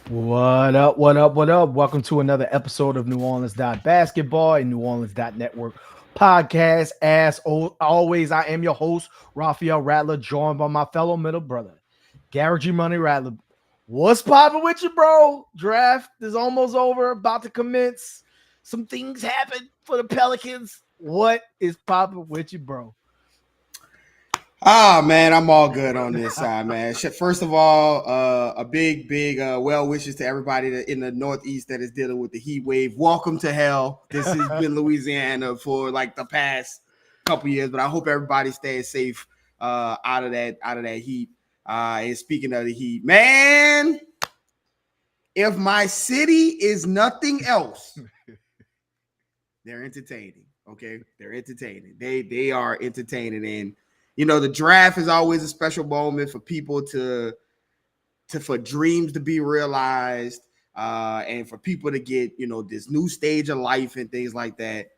What up? What up? What up? Welcome to another episode of New Orleans Basketball and New Orleans Network podcast. As always, I am your host, Raphael Rattler, joined by my fellow middle brother, Garrett G. Money Rattler. What's popping with you, bro? Draft is almost over, about to commence. Some things happen for the Pelicans. What is popping with you, bro? Man, I'm all good on this side, man. First of all, a big well wishes to everybody in the Northeast that is dealing with the heat wave. Welcome to hell. This has been Louisiana for like the past couple years, but I hope everybody stays safe out of that heat. And speaking of the heat, man, if my city is nothing else, they're entertaining. Okay, they're entertaining. They are entertaining. And you know, the draft is always a special moment for people for dreams to be realized, and for people to get, you know, this new stage of life and things like that.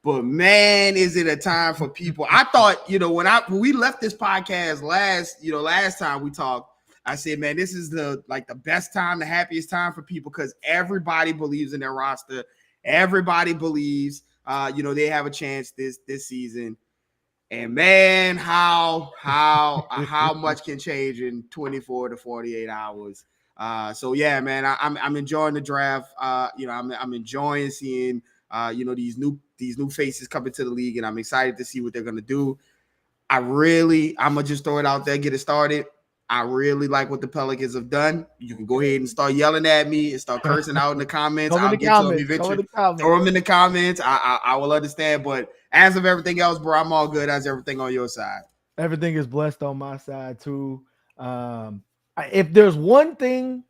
But man, is it a time for people? I thought, you know, when we left this podcast last time we talked, I said, man, this is the best time, the happiest time for people because everybody believes in their roster. Everybody believes, they have a chance this season. And man, how much can change in 24 to 48 hours. So yeah, man, I'm enjoying the draft. I'm enjoying seeing these new faces coming to the league, and I'm excited to see what they're gonna do. I'm gonna just throw it out there, get it started. I really like what the Pelicans have done. You can go ahead and start yelling at me and start cursing out in the comments. I'll get to them eventually. Throw them in the comments. I will understand. But as of everything else, bro, I'm all good. How's everything on your side? Everything is blessed on my side too. If there's one thing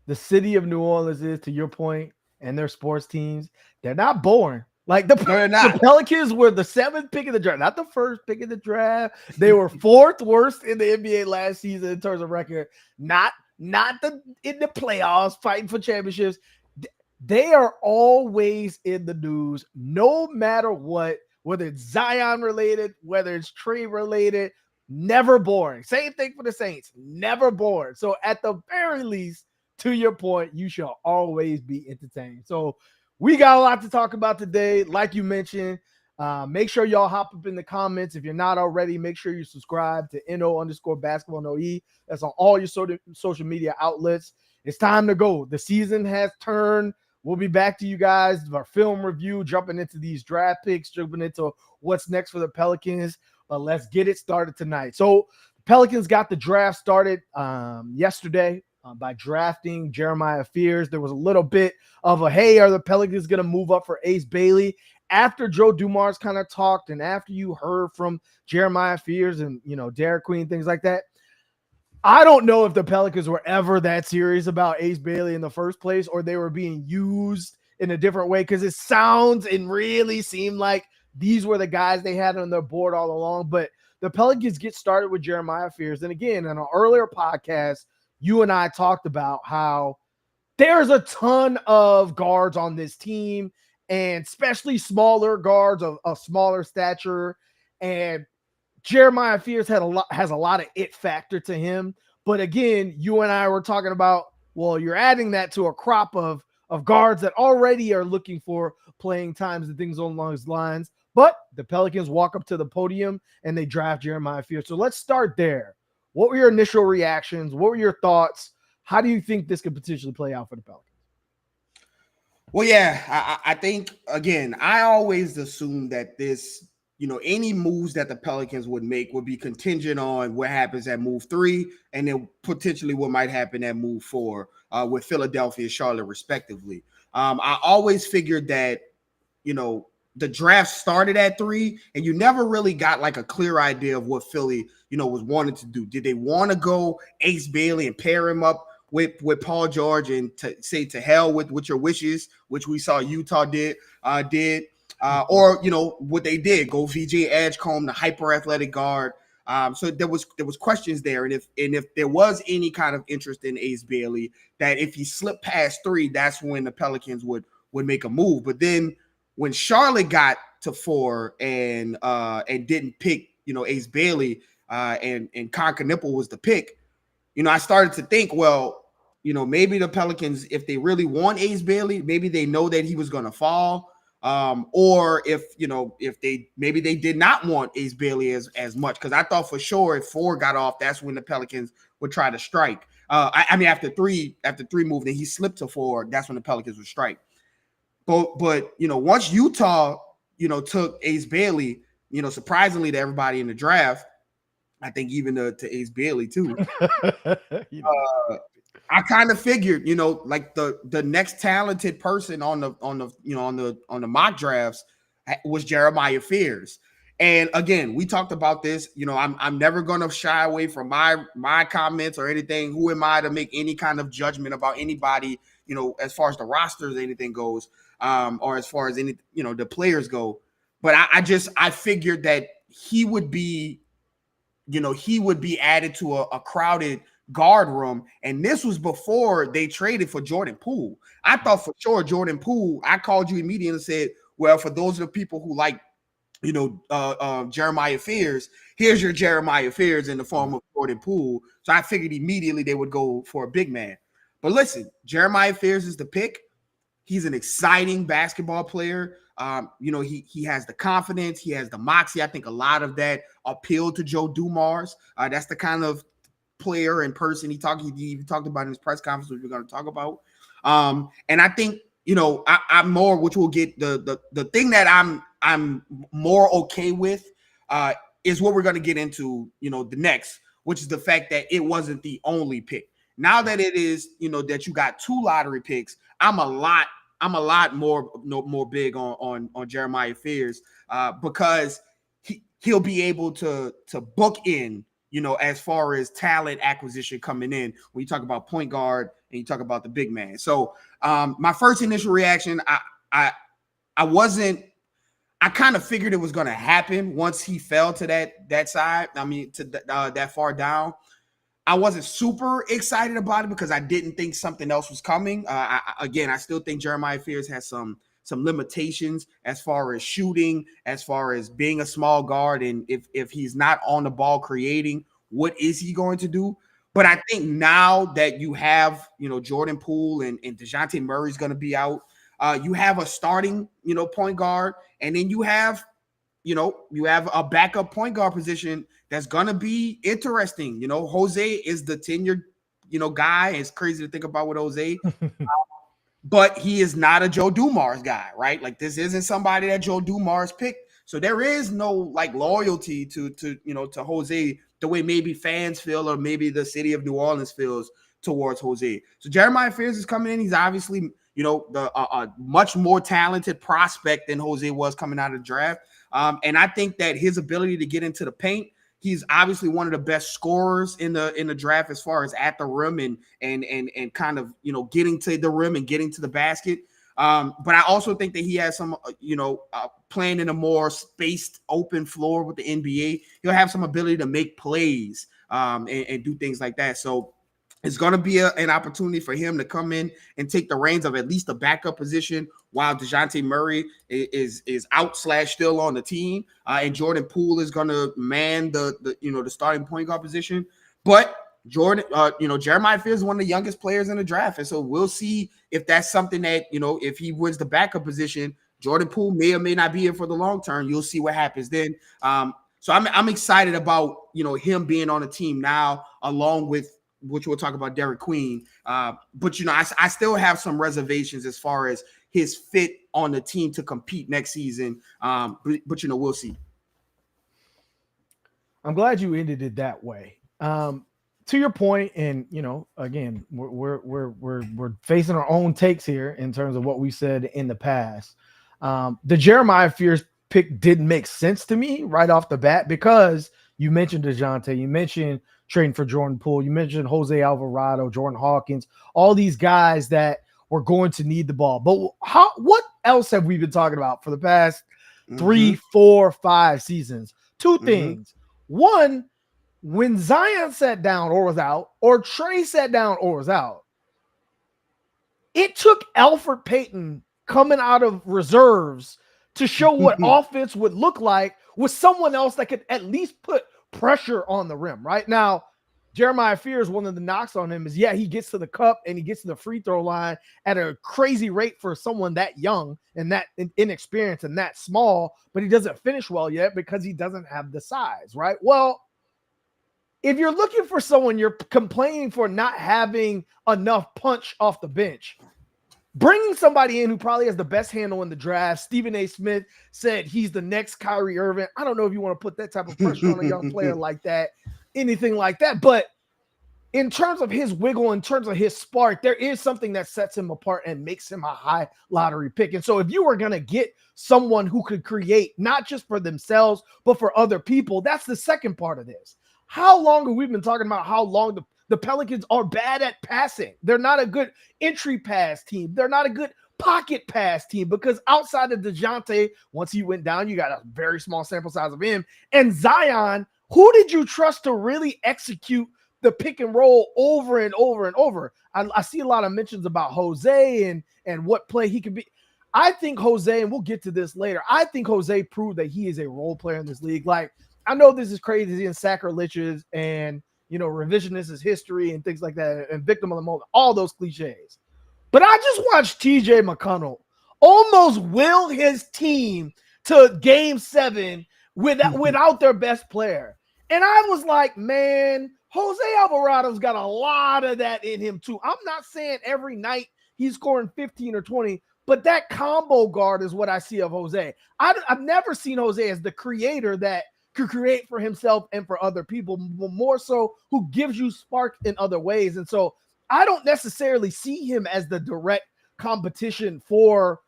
the city of New Orleans is, to your point, and their sports teams, they're not boring. Like the Pelicans were the 7th pick of the draft, not the 1st pick of the draft. They were 4th worst in the NBA last season in terms of record. Not in the playoffs, fighting for championships. They are always in the news, no matter what, whether it's Zion related, whether it's trade related, never boring. Same thing for the Saints, never boring. So at the very least, to your point, you shall always be entertained. So we got a lot to talk about today. Like you mentioned, make sure y'all hop up in the comments. If you're not already, make sure you subscribe to NO_basketball NOE. That's on all your social media outlets. It's time to go. The season has turned. We'll be back to you guys, our film review, jumping into these draft picks, jumping into what's next for the Pelicans. But let's get it started tonight. So the Pelicans got the draft started yesterday. By drafting Jeremiah Fears. There was a little bit of a, hey, are the Pelicans going to move up for Ace Bailey? After Joe Dumars kind of talked and after you heard from Jeremiah Fears and, Derik Queen, things like that, I don't know if the Pelicans were ever that serious about Ace Bailey in the first place or they were being used in a different way because it sounds and really seemed like these were the guys they had on their board all along. But the Pelicans get started with Jeremiah Fears. And again, in an earlier podcast, you and I talked about how there's a ton of guards on this team, and especially smaller guards of smaller stature. And Jeremiah Fears has a lot of it factor to him. But again, you and I were talking about, well, you're adding that to a crop of guards that already are looking for playing times and things along those lines. But the Pelicans walk up to the podium and they draft Jeremiah Fears. So let's start there. What were your initial reactions? What were your thoughts? How do you think this could potentially play out for the Pelicans? Well, yeah, I think, again, I always assumed that this, any moves that the Pelicans would make would be contingent on what happens at move 3 and then potentially what might happen at move 4 with Philadelphia and Charlotte, respectively. I always figured that, the draft started at 3 and you never really got like a clear idea of what Philly, was wanting to do. Did they want to go Ace Bailey and pair him up with Paul George and to say to hell with your wishes, which we saw Utah did, or what they did, go VJ Edgecombe, the hyper athletic guard. So there was questions there, and if there was any kind of interest in Ace Bailey, that if he slipped past 3, that's when the Pelicans would make a move. But then when Charlotte got to 4 and didn't pick Ace Bailey and Conker Nipple was the pick, I started to think, well, maybe the Pelicans, if they really want Ace Bailey, maybe they know that he was going to fall. Or if they did not want Ace Bailey as much, because I thought for sure if 4 got off, that's when the Pelicans would try to strike. I mean after three moved and he slipped to 4, that's when the Pelicans would strike. But once Utah took Ace Bailey, surprisingly to everybody in the draft, I think even to Ace Bailey too. I kind of figured, like the next talented person on the mock drafts was Jeremiah Fears. And again, we talked about this. I'm never gonna shy away from my comments or anything. Who am I to make any kind of judgment about anybody? As far as the rosters, anything goes, or as far as any the players go. But I figured that he would be added to a crowded guard room, and this was before they traded for Jordan Poole. I thought for sure Jordan Poole. I called you immediately and said, well, for those of the people who like Jeremiah Fears, here's your Jeremiah Fears in the form of Jordan Poole. So I figured immediately they would go for a big man. But listen, Jeremiah Fears is the pick. He's an exciting basketball player. He has the confidence, he has the moxie. I think a lot of that appealed to Joe Dumars. That's the kind of player and person he talked about in his press conference, which we're going to talk about. And I think I'm more, which we'll get the thing that I'm more okay with is what we're going to get into the next, which is the fact that it wasn't the only pick. Now that it is that you got 2 lottery picks, I'm a lot more big on Jeremiah Fears because he'll be able to book in as far as talent acquisition coming in when you talk about point guard and you talk about the big man. So my first initial reaction, I kind of figured it was going to happen once he fell to that side. I mean, to that far down. I wasn't super excited about it because I didn't think something else was coming. I still think Jeremiah Fears has some limitations as far as shooting, as far as being a small guard, and if he's not on the ball creating, what is he going to do? But I think now that you have Jordan Poole and DeJounte Murray's going to be out, you have a starting point guard, and then you have a backup point guard position that's going to be interesting. Jose is the tenured, guy. It's crazy to think about with Jose, but he is not a Joe Dumars guy, right? Like this isn't somebody that Joe Dumars picked. So there is no like loyalty to Jose the way maybe fans feel or maybe the city of New Orleans feels towards Jose. So Jeremiah Fears is coming in. He's obviously, a much more talented prospect than Jose was coming out of the draft. And I think that his ability to get into the paint, he's obviously one of the best scorers in the draft as far as at the rim and kind of getting to the rim and getting to the basket. But I also think that he has some playing in a more spaced open floor with the NBA. He'll have some ability to make plays and do things like that. So it's going to be an opportunity for him to come in and take the reins of at least a backup position while DeJounte Murray is out / still on the team. And Jordan Poole is going to man the starting point guard position. But Jeremiah Fears is one of the youngest players in the draft. And so we'll see if that's something that, if he wins the backup position, Jordan Poole may or may not be here for the long term. You'll see what happens then. So I'm excited about, him being on the team now, along with, which we'll talk about, Derik Queen. But, I still have some reservations as far as his fit on the team to compete next season. But we'll see. I'm glad you ended it that way. To your point, and again, we're facing our own takes here in terms of what we said in the past. The Jeremiah Fears pick didn't make sense to me right off the bat because you mentioned DeJounte, you mentioned trading for Jordan Poole, you mentioned Jose Alvarado, Jordan Hawkins, all these guys that were going to need the ball. But what else have we been talking about for the past 3, 4, 5 seasons? Two things. One, when Zion sat down or was out, or Trey sat down or was out, it took Elfrid Payton coming out of reserves to show what offense would look like with someone else that could at least put pressure on the rim. Right now, Jeremiah Fears, one of the knocks on him is, he gets to the cup and he gets to the free throw line at a crazy rate for someone that young and that inexperienced and that small, but he doesn't finish well yet because he doesn't have the size, right? Well, if you're looking for someone, you're complaining for not having enough punch off the bench. Bringing somebody in who probably has the best handle in the draft. Stephen A. Smith said he's the next Kyrie Irving. I don't know if you want to put that type of pressure on a young player like that, anything like that. But in terms of his wiggle, in terms of his spark, there is something that sets him apart and makes him a high lottery pick. And so if you were going to get someone who could create not just for themselves, but for other people, that's the second part of this. How long have we been talking about how long the Pelicans are bad at passing? They're not a good entry pass team. They're not a good pocket pass team because outside of DeJounte, once he went down, you got a very small sample size of him. And Zion, who did you trust to really execute the pick and roll over and over and over? I see a lot of mentions about Jose and what play he could be. I think Jose, and we'll get to this later, I think Jose proved that he is a role player in this league. Like, I know this is crazy and sacrilegious and, revisionist is history and things like that and victim of the moment, all those cliches. But I just watched TJ McConnell almost will his team to game 7 without their best player. And I was like, man, Jose Alvarado's got a lot of that in him too. I'm not saying every night he's scoring 15 or 20, but that combo guard is what I see of Jose. I've never seen Jose as the creator that could create for himself and for other people, more so who gives you spark in other ways. And so I don't necessarily see him as the direct competition for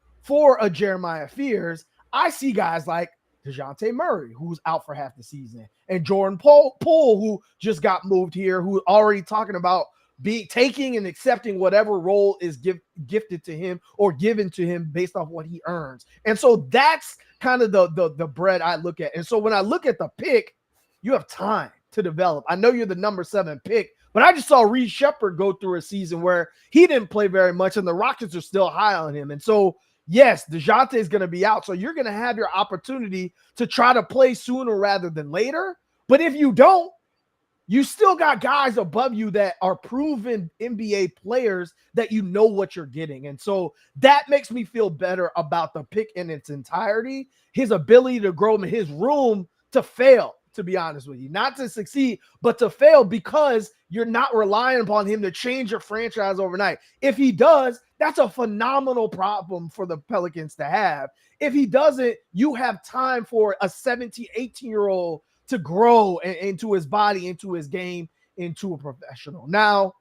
a Jeremiah Fears. I see guys like DeJounte Murray, who's out for half the season, and Jordan Poole, who just got moved here, who already talking about taking and accepting whatever role is gifted to him or given to him based off what he earns. And so that's kind of the bread I look at. And so when I look at the pick, you have time to develop. I know you're the number 7 pick, but I just saw Reed Shepherd go through a season where he didn't play very much and the Rockets are still high on him. And so, yes, DeJounte is going to be out. So you're going to have your opportunity to try to play sooner rather than later. But if you don't, you still got guys above you that are proven NBA players that you know what you're getting. And so that makes me feel better about the pick in its entirety, his ability to grow and his room to fail, to be honest with you, not to succeed, but to fail because you're not relying upon him to change your franchise overnight. If he does, that's a phenomenal problem for the Pelicans to have. If he doesn't, you have time for a 17, 18-year-old to grow into his body, into his game, into a professional. Now,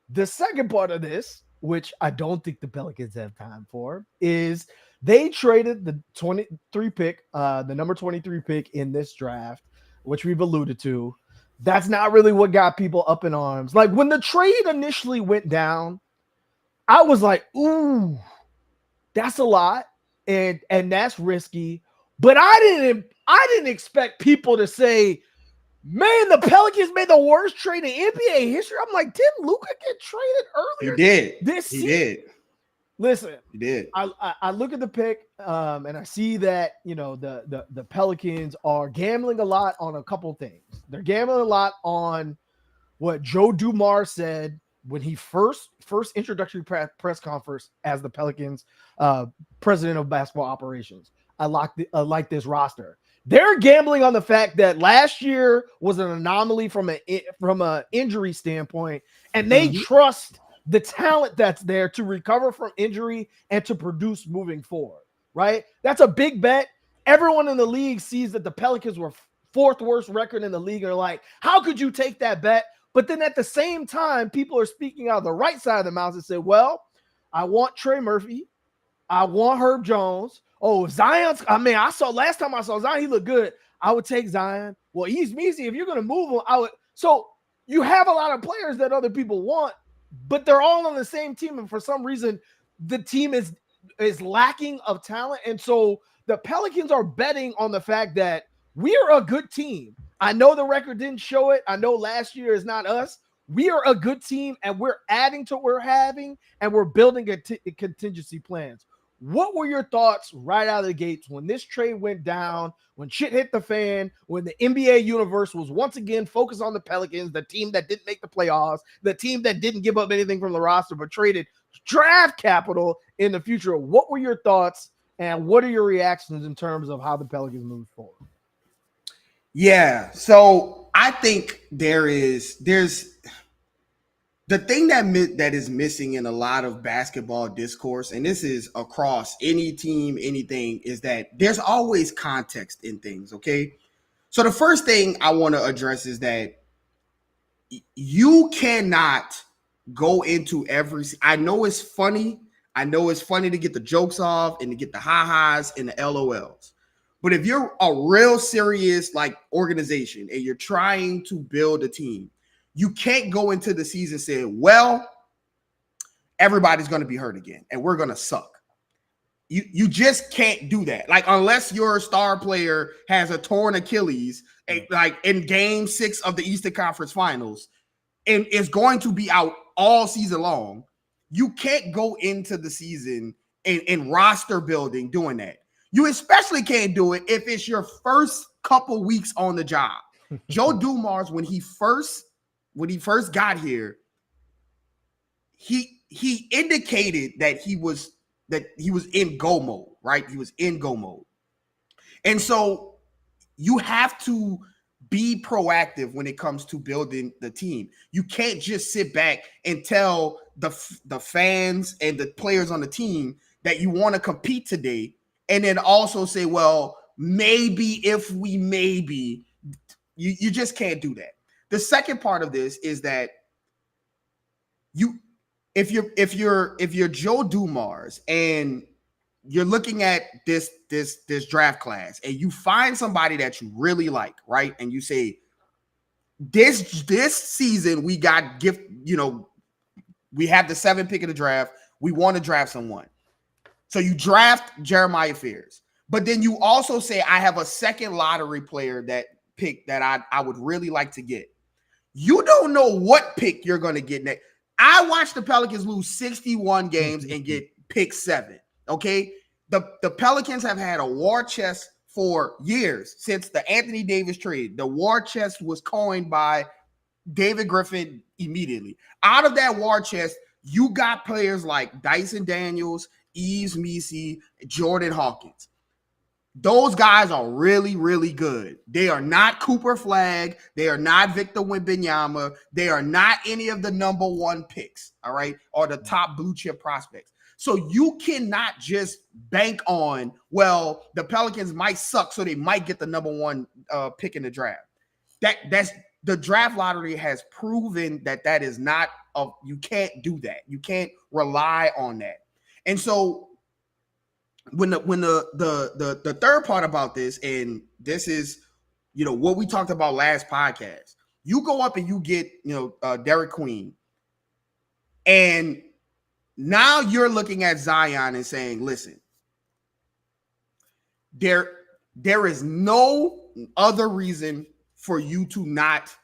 the second part of this, which I don't think the Pelicans have time for, is they traded the 23 pick, the number 23 pick in this draft, which we've alluded to. That's not really what got people up in arms. Like when the trade initially went down, I was like, ooh, that's a lot. And that's risky. But I didn't expect people to say, man, the Pelicans made the worst trade in NBA history. I'm like, didn't Luka get traded earlier? He did. This season? He did. Listen, he did. I look at the pick and I see that, the Pelicans are gambling a lot on a couple things. They're gambling a lot on what Joe Dumars said when he first introductory press conference as the Pelicans president of basketball operations. I like this roster. They're gambling on the fact that last year was an anomaly from an injury standpoint, and they trust the talent that's there to recover from injury and to produce moving forward, right? That's a big bet. Everyone in the league sees that the Pelicans were 4th worst record in the league. They're like, how could you take that bet? But then at the same time, people are speaking out of the right side of the mouth and say, well, I want Trey Murphy. I want Herb Jones. Oh, Zion's, last time I saw Zion, he looked good. I would take Zion. Well, he's easy. If you're going to move him, I would. So you have a lot of players that other people want, but they're all on the same team. And for some reason, the team is lacking of talent. And so the Pelicans are betting on the fact that we're a good team. I know the record didn't show it. I know last year is not us. We are a good team, and we're adding to what we're having, and we're building contingency plans. What were your thoughts right out of the gates when this trade went down, when shit hit the fan, when the NBA universe was once again focused on the Pelicans, the team that didn't make the playoffs, the team that didn't give up anything from the roster but traded draft capital in the future? What were your thoughts and what are your reactions in terms of how the Pelicans move forward? Yeah, so I think there's the thing that is missing in a lot of basketball discourse, and this is across any team, anything, is that there's always context in things, okay? So the first thing I want to address is that you cannot go into I know it's funny. I know it's funny to get the jokes off and to get the ha-has and the LOLs. But if you're a real serious like organization and you're trying to build a team, you can't go into the season saying, well, everybody's going to be hurt again and we're going to suck. You just can't do that. Like, unless your star player has a torn Achilles, like in game 6 of the Eastern Conference Finals, and is going to be out all season long, you can't go into the season in roster building doing that. You especially can't do it if it's your first couple weeks on the job. Joe Dumars, when he first got here, he indicated that he was in go mode, right? He was in go mode. And so you have to be proactive when it comes to building the team. You can't just sit back and tell the fans and the players on the team that you want to compete today, and then also say, well, maybe if we you just can't do that. The second part of this is that if you're Joe Dumars and you're looking at this draft class and you find somebody that you really like, right? And you say, this season we got we have the 7th pick of the draft. We want to draft someone. So you draft Jeremiah Fears, but then you also say, I have a second lottery player that I would really like to get. You don't know what pick you're going to get next. I watched the Pelicans lose 61 games and get pick 7. Okay. The Pelicans have had a war chest for years since the Anthony Davis trade. The war chest was coined by David Griffin immediately. Out of that war chest, you got players like Dyson Daniels, Yves Missi, Jordan Hawkins. Those guys are really, really good. They are not Cooper Flagg. They are not Victor Wembanyama. They are not any of the number 1 picks, all right, or the top blue chip prospects. So you cannot just bank on, well, the Pelicans might suck, so they might get the number 1 pick in the draft. That's the draft lottery has proven that is not you can't do that. You can't rely on that. And so when the third part about this, and this is what we talked about last podcast, you go up and you get Derik Queen, and now you're looking at Zion and saying, listen, there is no other reason for you to not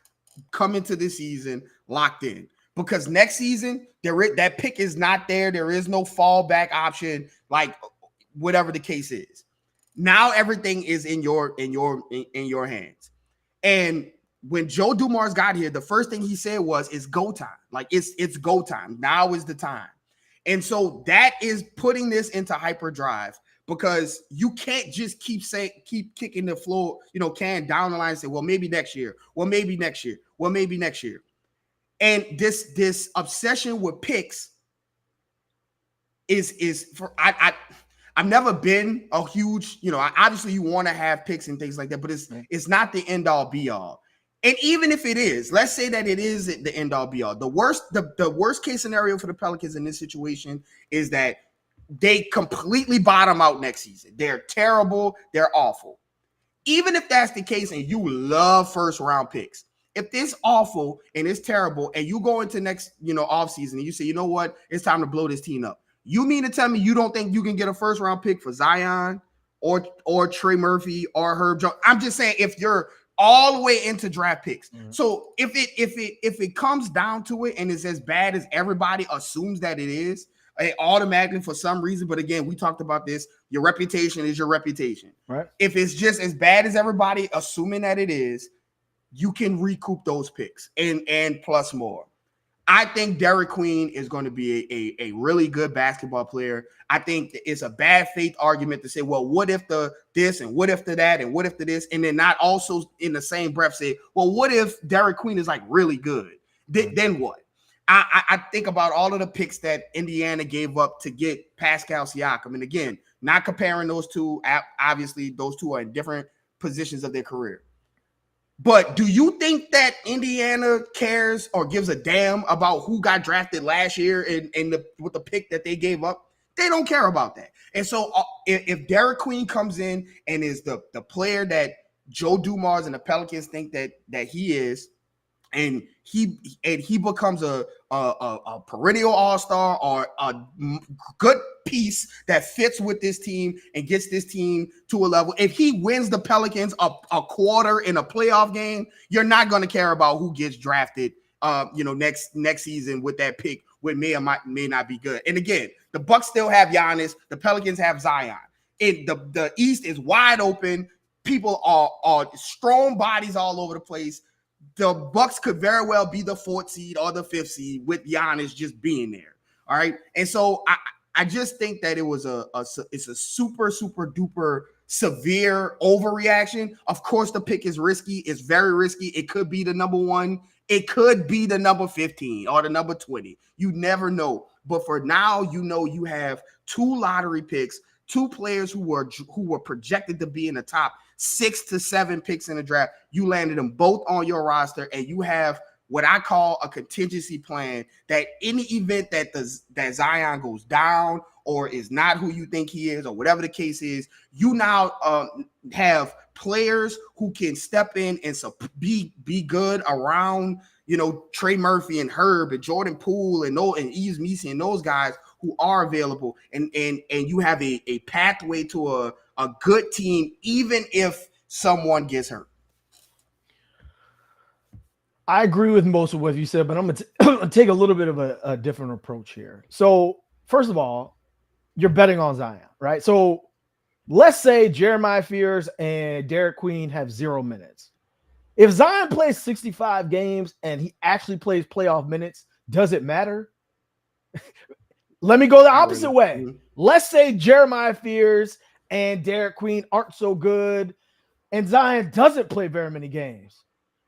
come into this season locked in, because next season that pick is not there. There is no fallback option, like whatever the case is. Now everything is in your hands. And when Joe Dumars got here, the first thing he said was, it's go time. Like it's go time. Now is the time. And so that is putting this into hyperdrive, because you can't just keep kicking the floor, can down the line and say, well, maybe next year. Well, maybe next year. Well, maybe next year. And this obsession with picks is for I've never been a huge, obviously you want to have picks and things like that, but it's not the end all be all. And even if it is, let's say that it is the end all be all. The worst case scenario for the Pelicans in this situation is that they completely bottom out next season. They're terrible. They're awful. Even if that's the case and you love first round picks, if it's awful and it's terrible and you go into next, off season and you say, you know what, it's time to blow this team up. You mean to tell me you don't think you can get a first round pick for Zion or Trey Murphy or Herb Jones? I'm just saying, if you're all the way into draft picks. Mm-hmm. So if it comes down to it and it's as bad as everybody assumes that it is, automatically for some reason. But again, we talked about this. Your reputation is your reputation. Right. If it's just as bad as everybody assuming that it is, you can recoup those picks and plus more. I think Derik Queen is going to be a really good basketball player. I think it's a bad faith argument to say, well, what if the this and what if the that and what if the this, and then not also in the same breath say, well, what if Derik Queen is like really good? Then what? I think about all of the picks that Indiana gave up to get Pascal Siakam. And again, not comparing those two. Obviously, those two are in different positions of their career. But do you think that Indiana cares or gives a damn about who got drafted last year with the pick that they gave up? They don't care about that. And so if Derik Queen comes in and is the player that Joe Dumars and the Pelicans think that he is, and he becomes a perennial all-star or a good piece that fits with this team and gets this team to a level. If he wins the Pelicans a quarter in a playoff game, you're not going to care about who gets drafted next season with that pick, which may not be good. And again, the Bucks still have Giannis, the Pelicans have Zion. The East is wide open. People are strong bodies all over the place. The Bucks could very well be the 4th seed or the 5th seed with Giannis just being there. All right. And so I just think that it was it's a super, super duper severe overreaction. Of course, the pick is risky. It's very risky. It could be the number 1. It could be the number 15 or the number 20. You never know. But for now, you have 2 lottery picks, 2 players who were projected to be in the top 6 to 7 picks in the draft. You landed them both on your roster, and you have what I call a contingency plan that in the event that Zion goes down or is not who you think he is or whatever the case is, you now have players who can step in and be good around, Trey Murphy and Herb and Jordan Poole and Yves Missi and those guys who are available, and you have a pathway to a good team, even if someone gets hurt. I agree with most of what you said, but I'm going to take a little bit of a different approach here. So first of all, you're betting on Zion, right? So let's say Jeremiah Fears and Derik Queen have 0 minutes. If Zion plays 65 games and he actually plays playoff minutes, does it matter? Let me go the opposite way. Let's say Jeremiah Fears and Derik Queen aren't so good and Zion doesn't play very many games.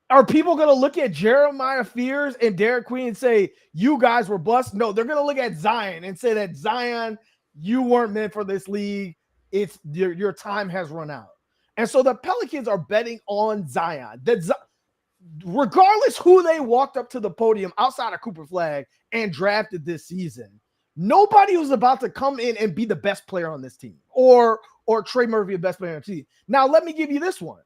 Are people going to look at Jeremiah Fears and Derik Queen and say, you guys were bust? No, they're going to look at Zion and say that Zion, you weren't meant for this league. It's your time has run out. And so the Pelicans are betting on Zion. Regardless who they walked up to the podium outside of Cooper Flagg and drafted this season, nobody was about to come in and be the best player on this team or Trey Murphy, the best player on the team. Now, let me give you this one.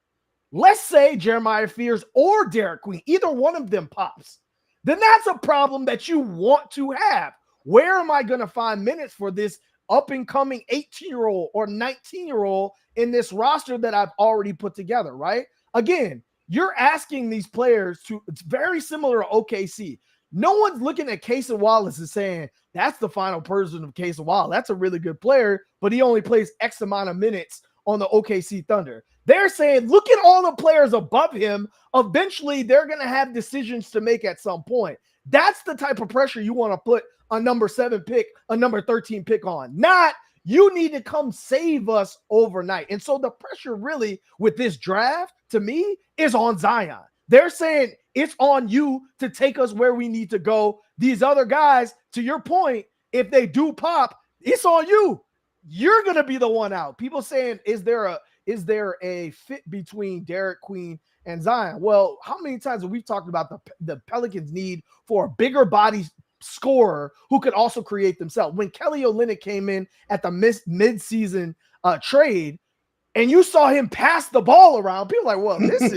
Let's say Jeremiah Fears or Derik Queen, either one of them pops. Then that's a problem that you want to have. Where am I going to find minutes for this up-and-coming 18-year-old or 19-year-old in this roster that I've already put together, right? Again, you're asking these players it's very similar to OKC. No one's looking at Casey Wallace and saying, that's the final person of Casey Wallace. That's a really good player, but he only plays X amount of minutes on the OKC Thunder. They're saying, look at all the players above him. Eventually, they're going to have decisions to make at some point. That's the type of pressure you want to put a number 7 pick, a number 13 pick on. Not, you need to come save us overnight. And so the pressure really with this draft, to me, is on Zion. They're saying it's on you to take us where we need to go. These other guys, to your point, if they do pop, it's on you. You're going to be the one out. People saying, is there a fit between Derik Queen and Zion? Well, how many times have we talked about the Pelicans need for a bigger body scorer who could also create themselves? When Kelly Olynyk came in at the mid-season trade, and you saw him pass the ball around, people are like, well, this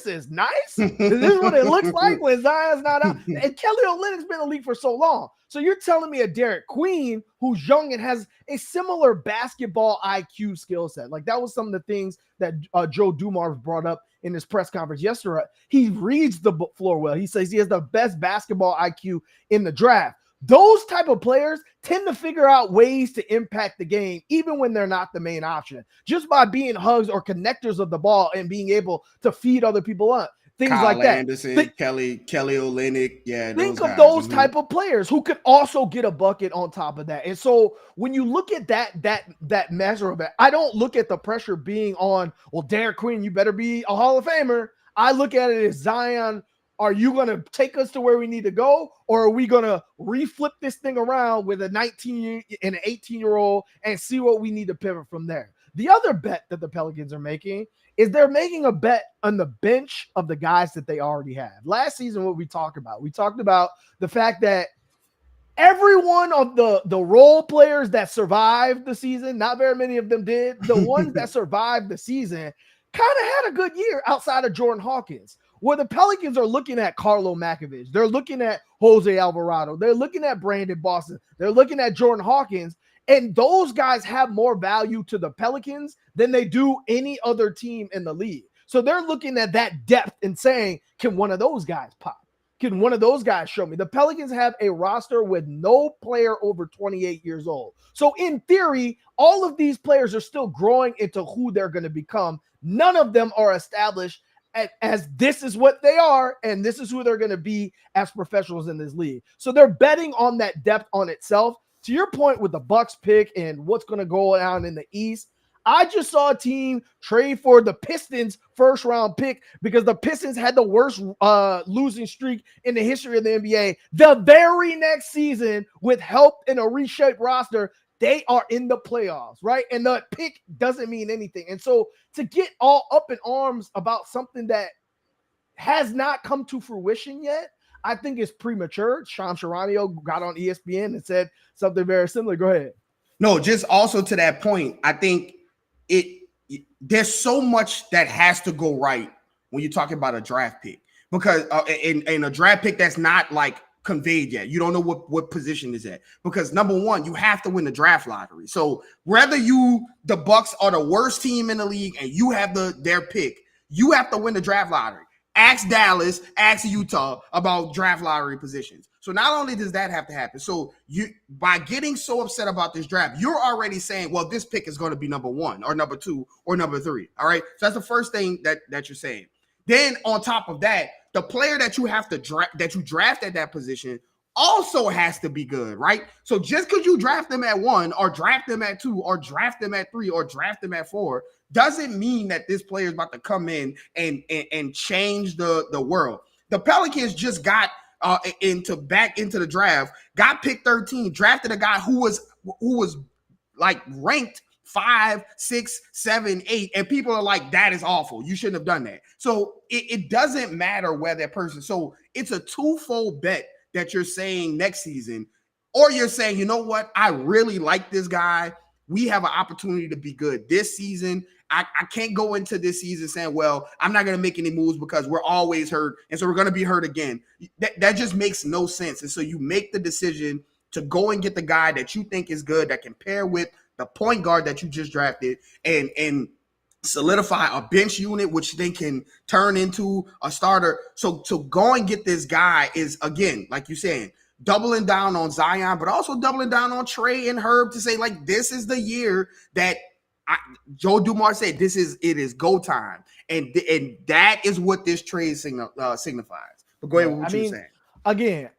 is nice. This is what it looks like when Zion's not out. And Kelly Olynyk's been in the league for so long. So you're telling me a Derik Queen who's young and has a similar basketball IQ skill set. Like that was some of the things that Joe Dumars brought up in his press conference yesterday. He reads the floor well. He says he has the best basketball IQ in the draft. Those type of players tend to figure out ways to impact the game, even when they're not the main option, just by being hugs or connectors of the ball and being able to feed other people up. Things Kyle like that. Anderson, Kelly Olynyk, yeah, those Think of guys. those type of players who could also get a bucket on top of that. And so when you look at that measure of it, I don't look at the pressure being on, well, Derik Queen, you better be a Hall of Famer. I look at it as, Zion, are you going to take us to where we need to go? Or are we going to reflip this thing around with a 19 and an 18-year-old and see what we need to pivot from there? The other bet that the Pelicans are making is they're making a bet on the bench of the guys that they already have. Last season, what we talked about the fact that every one of the role players that survived the season, not very many of them did, the ones that survived the season kind of had a good year outside of Jordan Hawkins. Where the Pelicans are looking at Carlo Makovich, they're looking at Jose Alvarado, they're looking at Brandon Boston, they're looking at Jordan Hawkins, and those guys have more value to the Pelicans than they do any other team in the league. So they're looking at that depth and saying, can one of those guys pop? Can one of those guys show me? The Pelicans have a roster with no player over 28 years old. So in theory, all of these players are still growing into who they're going to become. None of them are established as this is what they are, and this is who they're going to be as professionals in this league. So they're betting on that depth on itself. To your point with the Bucks pick and what's going to go down in the East, I just saw a team trade for the Pistons first round pick because the Pistons had the worst losing streak in the history of the NBA. The very next season, with help in a reshaped roster, they are in the playoffs, right? And the pick doesn't mean anything. And so to get all up in arms about something that has not come to fruition yet, I think it's premature. Shams Charania got on ESPN and said something very similar. Go ahead. No, just also to that point, I think there's so much that has to go right when you're talking about a draft pick, because in a draft pick that's not like conveyed yet. You don't know what position is at, because number one, you have to win the draft lottery. So whether the Bucks are the worst team in the league and you have their pick, you have to win the draft lottery. Ask Dallas, ask Utah about draft lottery positions. So not only does that have to happen, so you, by getting so upset about this draft, you're already saying, well, this pick is going to be number 1 or number 2 or number 3. All right. So that's the first thing that you're saying. Then on top of that, the player that you have to draft, that you draft at that position, also has to be good, right? So just because you draft them at 1 or draft them at 2 or draft them at 3 or draft them at 4 doesn't mean that this player is about to come in and change the world. The Pelicans just got into the draft, got picked 13, drafted a guy who was like ranked 5, 6, 7, 8, and people are like, that is awful. You shouldn't have done that. So it doesn't matter where that person. So it's a twofold bet that you're saying next season, or you're saying, you know what, I really like this guy. We have an opportunity to be good this season. I can't go into this season saying, well, I'm not going to make any moves because we're always hurt, and so we're going to be hurt again. That just makes no sense. And so you make the decision to go and get the guy that you think is good, that can pair with the point guard that you just drafted, and solidify a bench unit, which they can turn into a starter. So to go and get this guy is, again, like you're saying, doubling down on Zion, but also doubling down on Trey and Herb to say, like, this is the year that Joe Dumars said, it is go time. And that is what this trade signifies. But go ahead with what you were saying.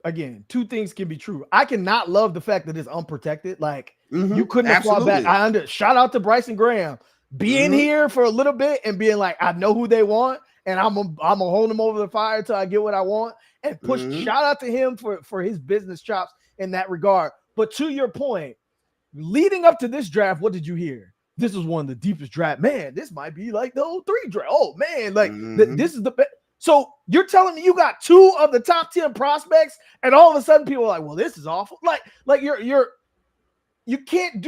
Again, two things can be true. I cannot love the fact that it's unprotected. Like, you couldn't have fought back. Shout out to Bryson Graham being here for a little bit and being like, I know who they want, and I'm gonna hold them over the fire till I get what I want. And push. Shout out to him for his business chops in that regard. But to your point, leading up to this draft, what did you hear? This is one of the deepest draft. Man, this might be like the 03 draft. Oh man, like this is the best. So you're telling me you got 2 of the top 10 prospects, and all of a sudden people are like, well, this is awful. Like you can't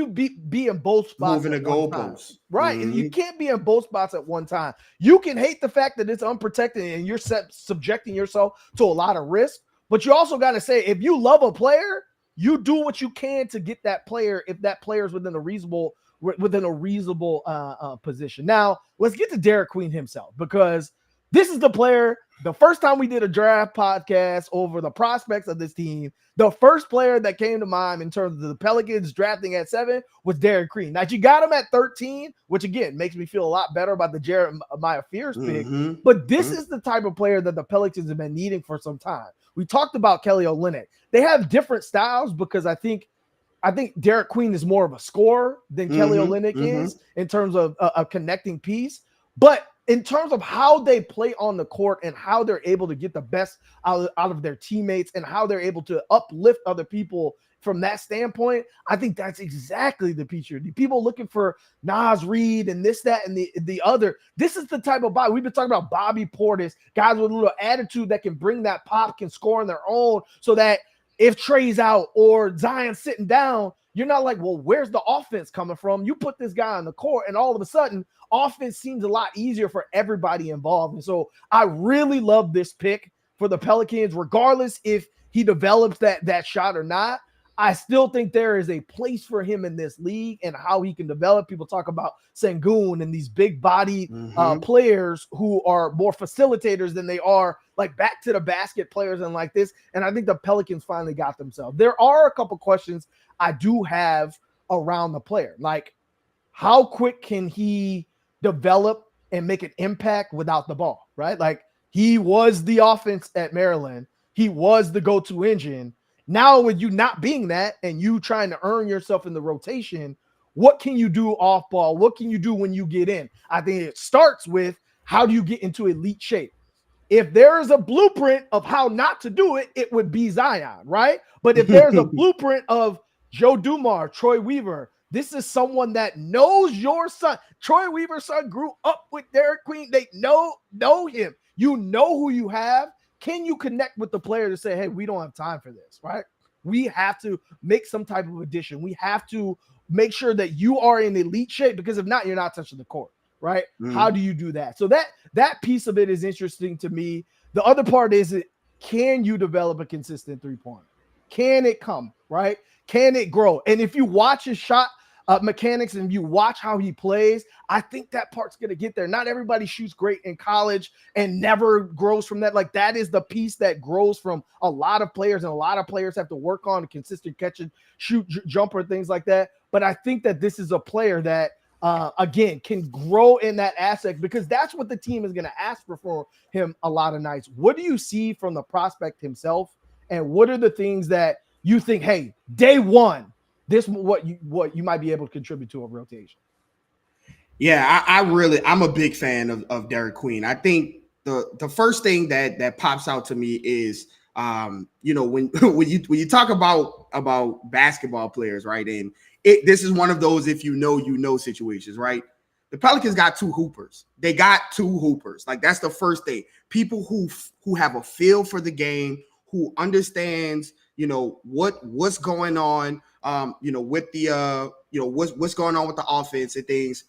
be in both spots. Moving the goalposts. Right. And you can't be in both spots at one time. You can hate the fact that it's unprotected and you're subjecting yourself to a lot of risk, but you also got to say, if you love a player, you do what you can to get that player if that player is within a reasonable position. Now, let's get to Derik Queen himself, because This is the player. The first time we did a draft podcast over the prospects of this team, the first player that came to mind in terms of the Pelicans drafting at 7 was Derik. Now, you got him at 13, which again makes me feel a lot better about the Jeremiah Fears pick. But this is the type of player that the Pelicans have been needing for some time. We talked about Kelly Olynyk. They have different styles because I think Derik Queen is more of a scorer than Kelly Olynyk is in terms of a connecting piece. But in terms of how they play on the court and how they're able to get the best out of their teammates and how they're able to uplift other people from that standpoint, I think that's exactly the piece you need. People looking for Naz Reid and this, that, and the other. This is the type of body. We've been talking about Bobby Portis, guys with a little attitude that can bring that pop, can score on their own, so that if Trey's out or Zion's sitting down, you're not like, well, where's the offense coming from? You put this guy on the court, and all of a sudden, offense seems a lot easier for everybody involved. And so I really love this pick for the Pelicans, regardless if he develops that shot or not. I still think there is a place for him in this league and how he can develop. People talk about Sengun and these big body players who are more facilitators than they are like back to the basket players and like this. And I think the Pelicans finally got themselves. There are a couple questions I do have around the player. Like, how quick can he develop and make an impact without the ball, right? Like, he was the offense at Maryland. He was the go-to engine. Now, with you not being that and you trying to earn yourself in the rotation, what can you do off ball? What can you do when you get in? I think it starts with, how do you get into elite shape? If there is a blueprint of how not to do it, it would be Zion, right? But if there's a blueprint of Joe Dumars, Troy Weaver, this is someone that knows your son. Troy Weaver's son grew up with Derik Queen. They know him. You know who you have. Can you connect with the player to say, hey, we don't have time for this, right? We have to make some type of addition. We have to make sure that you are in elite shape, because if not, you're not touching the court, right? How do you do that? So that piece of it is interesting to me. The other part is, can you develop a consistent three-pointer? Can it come, right? Can it grow? And if you watch his shot mechanics and you watch how he plays, I think that part's going to get there. Not everybody shoots great in college and never grows from that. Like, that is the piece that grows from a lot of players, and a lot of players have to work on a consistent catch and shoot jumper, things like that. But I think that this is a player that, again, can grow in that aspect, because that's what the team is going to ask for him a lot of nights. What do you see from the prospect himself? And what are the things that you think, hey, day one, this what you might be able to contribute to a rotation? Yeah, I'm a big fan of Derik Queen. I think the first thing that pops out to me is, when you talk about basketball players, right? And this is one of those if you know situations, right? The Pelicans got two hoopers. They got two hoopers. Like, that's the first thing. People who have a feel for the game, who understands, what's going on, with the, what's going on with the offense and things.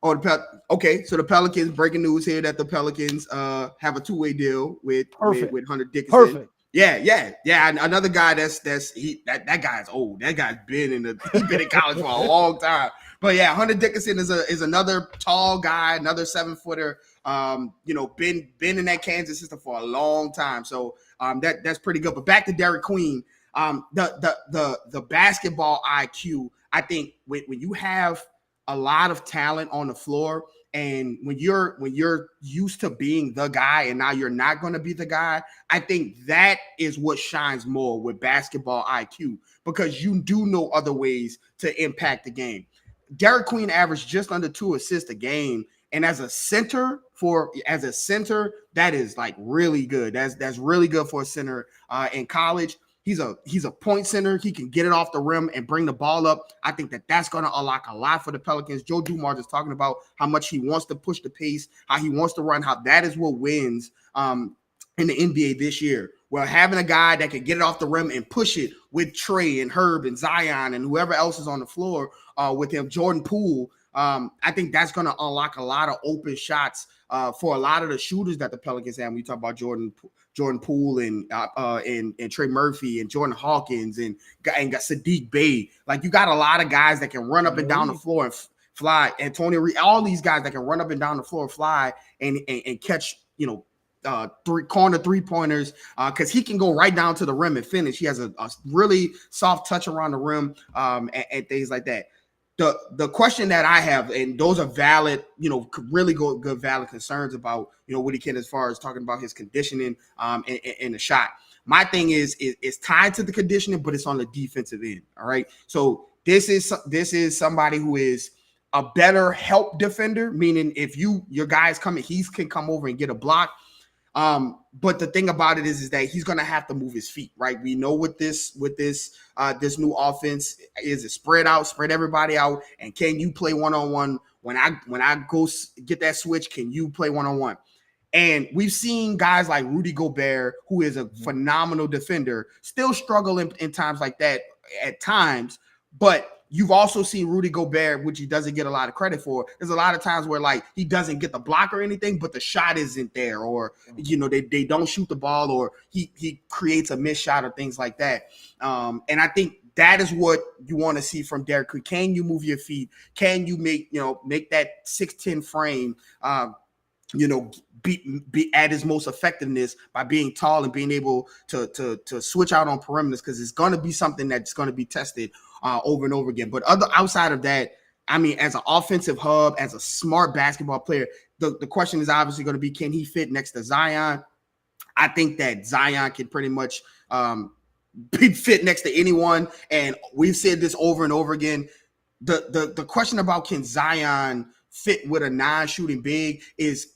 So the Pelicans, breaking news here that the Pelicans have a two-way deal with Hunter Dickinson. Perfect. Yeah. Another guy that guy's old. That guy's been in college for a long time. But yeah, Hunter Dickinson is another tall guy, another 7-footer. Been in that Kansas system for a long time. So that's pretty good. But back to Derik Queen, the basketball IQ. I think when you have a lot of talent on the floor, and when you're used to being the guy and now you're not going to be the guy, I think that is what shines more with basketball IQ, because you do know other ways to impact the game. Derik Queen averaged just under 2 assists a game, and as a center, that is like really good. That's really good for a center in college. He's a point center. He can get it off the rim and bring the ball up. I think that's going to unlock a lot for the Pelicans. Joe Dumars is talking about how much he wants to push the pace, how he wants to run, how that is what wins in the NBA this year. Well, having a guy that can get it off the rim and push it with Trey and Herb and Zion and whoever else is on the floor with him, Jordan Poole, I think that's going to unlock a lot of open shots for a lot of the shooters that the Pelicans have. When you talk about Jordan Poole and Trey Murphy and Jordan Hawkins and got Sadiq Bey. Like, you got a lot of guys that can run up and down the floor and fly. Antonio Reed, all these guys that can run up and down the floor and fly and catch corner 3-pointers, because he can go right down to the rim and finish. He has a really soft touch around the rim, and things like that. The question that I have, and those are valid, really good valid concerns about, what he can, as far as talking about his conditioning, and the shot. My thing is tied to the conditioning, but it's on the defensive end. All right. So this is somebody who is a better help defender, meaning if your guy's coming, he can come over and get a block. But the thing about it is that he's going to have to move his feet, right? We know with this new offense is spread everybody out. And can you play one-on-one? When I go get that switch, can you play one-on-one? And we've seen guys like Rudy Gobert, who is a phenomenal defender, still struggle in times like that at times. But you've also seen Rudy Gobert, which he doesn't get a lot of credit for. There's a lot of times where like he doesn't get the block or anything, but the shot isn't there, or they don't shoot the ball, or he creates a missed shot or things like that. And I think that is what you want to see from Derik. Can you move your feet? Can you make that 6'10" frame? Be at his most effectiveness by being tall and being able to switch out on perimeters, because it's going to be something that's going to be tested over and over again. But outside of that, I mean, as an offensive hub, as a smart basketball player, the question is obviously going to be, can he fit next to Zion? I think that Zion can pretty much fit next to anyone, and we've said this over and over again. The question about can Zion fit with a non-shooting big is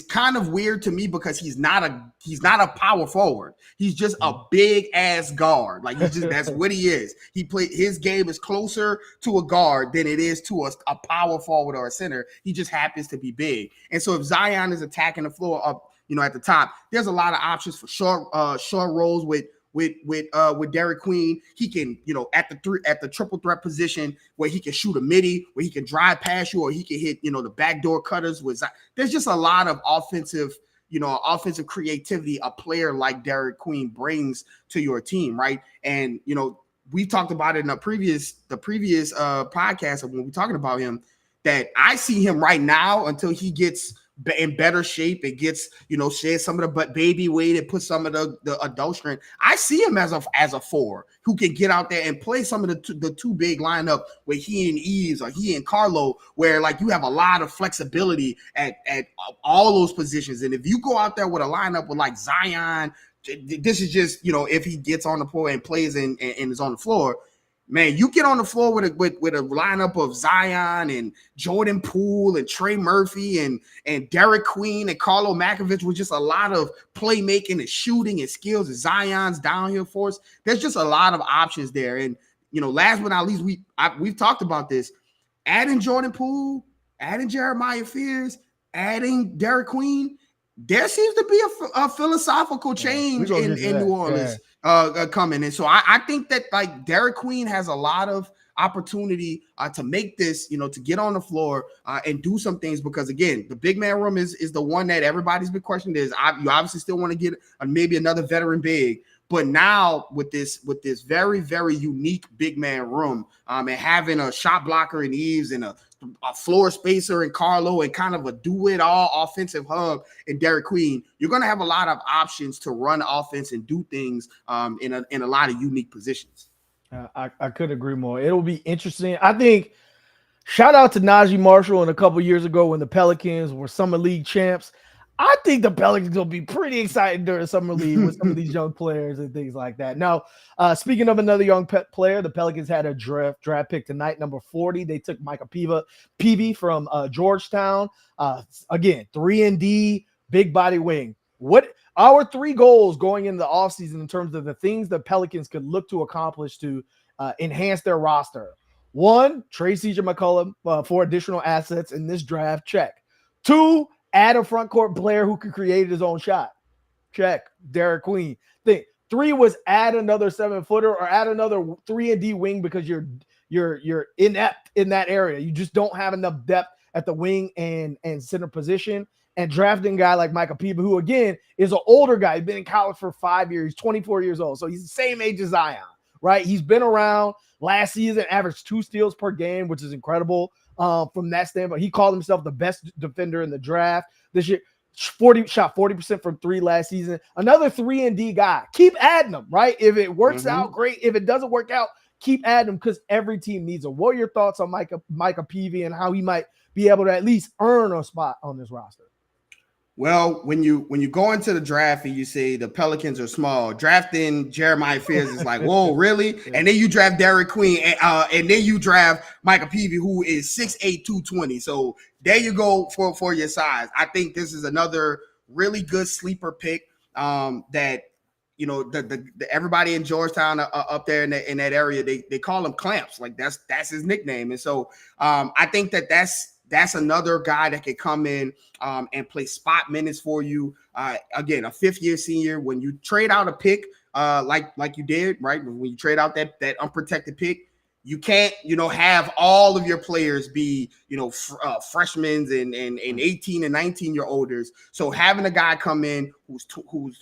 kind of weird to me, because he's not a power forward. He's just a big ass guard. Like that's what he is. His game is closer to a guard than it is to a power forward or a center. He just happens to be big. And so if Zion is attacking the floor up, at the top, there's a lot of options for short rolls with Derik Queen. He can, at the triple threat position, where he can shoot a midi, where he can drive past you, or he can hit, the backdoor cutters. There's just a lot of offensive creativity a player like Derik Queen brings to your team, right? And we talked about it in the previous podcast when we were talking about him, that I see him right now until he gets in better shape and gets, shed some of the baby weight and put some of the adult strength. I see him as a 4 who can get out there and play some of the two big lineup where he and Eves or he and Carlo, where like you have a lot of flexibility at all those positions. And if you go out there with a lineup with like Zion, this is just, if he gets on the floor and plays and is on the floor, man, you get on the floor with a lineup of Zion and Jordan Poole and Trey Murphy and Derik Queen and Carlo Makovich, with just a lot of playmaking and shooting and skills, and Zion's downhill force. There's just a lot of options there. And last but not least, we've talked about this. Adding Jordan Poole, adding Jeremiah Fears, adding Derik Queen, there seems to be a philosophical change in New Orleans coming. And so I think that like Derik Queen has a lot of opportunity to make this, to get on the floor and do some things, because again, the big man room is the one that everybody's been questioning. You obviously still want to get maybe another veteran big, but now with this very, very unique big man room, and having a shot blocker in Eves and a floor spacer in Carlo and kind of a do-it-all offensive hub in Derik Queen, you're going to have a lot of options to run offense and do things in a lot of unique positions. I couldn't agree more. It'll be interesting. I think shout out to Najee Marshall and a couple years ago when the Pelicans were Summer League champs. I think the Pelicans will be pretty excited during Summer League with some of these young players and things like that. Now, speaking of another young player, the Pelicans had a draft pick tonight, number 40. They took Micah Peavy from Georgetown. Again, 3-and-D, big body wing. What our 3 goals going into the offseason in terms of the things the Pelicans could look to accomplish to enhance their roster? 1, trade C.J. McCollum for additional assets in this draft. Check. 2, add a front court player who could create his own shot. Check. Derik Queen. 3 was add another 7-footer or add another 3-and-D wing, because you're inept in that area. You just don't have enough depth at the wing and center position. And drafting a guy like Micah Peavy, who again is an older guy. He's been in college for 5 years. He's 24 years old. So he's the same age as Zion, right? He's been around. Last season, averaged 2 steals per game, which is incredible from that standpoint. He called himself the best defender in the draft this year. shot 40% from 3 last season. Another 3-and-D guy. Keep adding them, right? If it works out, great. If it doesn't work out, keep adding them because every team needs them. What are your thoughts on Micah Peavy and how he might be able to at least earn a spot on this roster? Well, when you go into the draft and you say the Pelicans are small, drafting Jeremiah Fears is like, whoa, really? Yeah. And then you draft Derik Queen, and then you draft Micah Peavy, who is 6'8", 220. So there you go for your size. I think this is another really good sleeper pick that, you know, the everybody in Georgetown up there in that area, they call him Clamps. Like that's his nickname. And so I think that's another guy that could come in and play spot minutes for you. Again, a fifth-year senior. When you trade out a pick like you did, right? When you trade out that unprotected pick, you can't, you know, have all of your players be, you know, freshmen and 18 and 19-year-olders. So having a guy come in who's